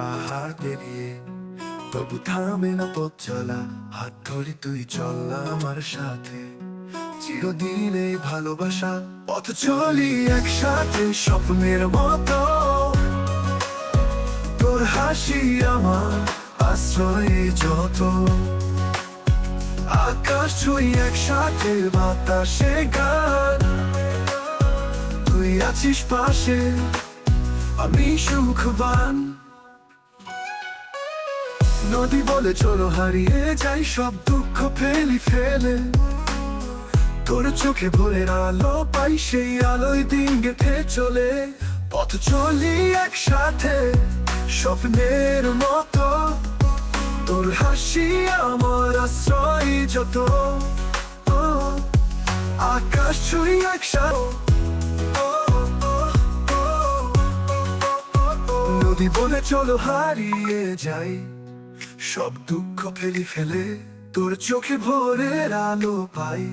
পাহাড় পেরিয়ে, তবু থামে না পথ চলা। হাত ধরি তুই চল আমার সাথে, চিরদিন এই ভালোবাসা। পথ চলি একসাথে স্বপ্নের মতো, তোর হাসি আমার আশ্রয় যত। আকাশ ছুঁই একসাথে বাতাসে গান, তুই আছিস পাশে আমি সুখবান। নদী বলে চলো হারিয়ে যাই সব দুঃখ ফেলি ফেলে, তোর চোখে ভোরের আলো পাই সেই আলোয় দিন গেঁথে চলে। পথ চলি একসাথে স্বপ্নের মতো, তোর হাসি আমার আশ্রয় যত। আকাশ ছুঁই একসাথে, নদী বলে চলো হারিয়ে যাই সব দুঃখ ফেলি ফেলে, তোর চোখে ভোরের আলো পাই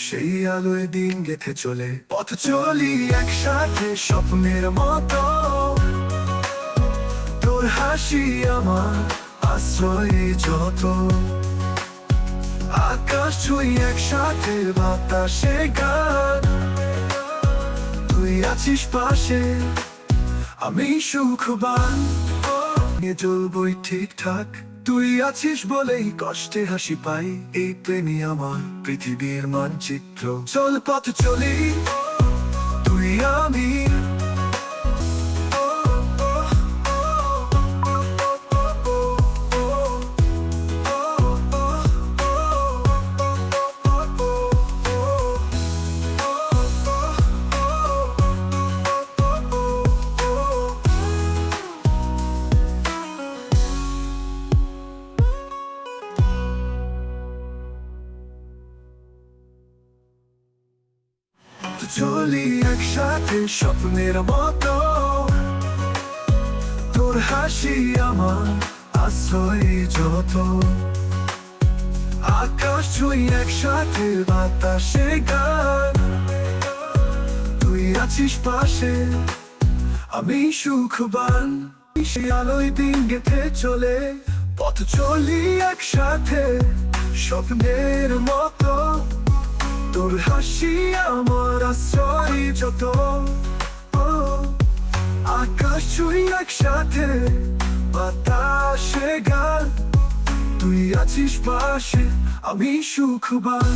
সেই আলোয় দিন গেঁথে চলে। পথ চলি একসাথে স্বপ্নের মতো, তোর হাসি আমার আশ্রয় যত। আকাশ ছুঁই একসাথে বাতাসে গান, তুই আছিস পাশে আমি সুখবান। চলবই ঠিকঠাক, তুই আছিস বলেই কষ্টে হাসি পাই। এই প্রেমী আমার পৃথিবীর মানচিত্র। চল পথ চলি তুই আমি, চলি একসাথে স্বপ্নের মতো, তোর হাসি আমার আশ্রয় যত। আকাশ ছুঁই একসাথে বাতাসে গান, তুই আছিস পাশে আমি সুখবান। সে আলোয় দিন গেঁথে চলে, পথ চলি একসাথে স্বপ্নের মতো, তোর হাসি আমার আশ্রয় যত। আকাশ ছুঁই একসাথে বাতাসে গান, তুই আছিস পাশে আমি সুখবান।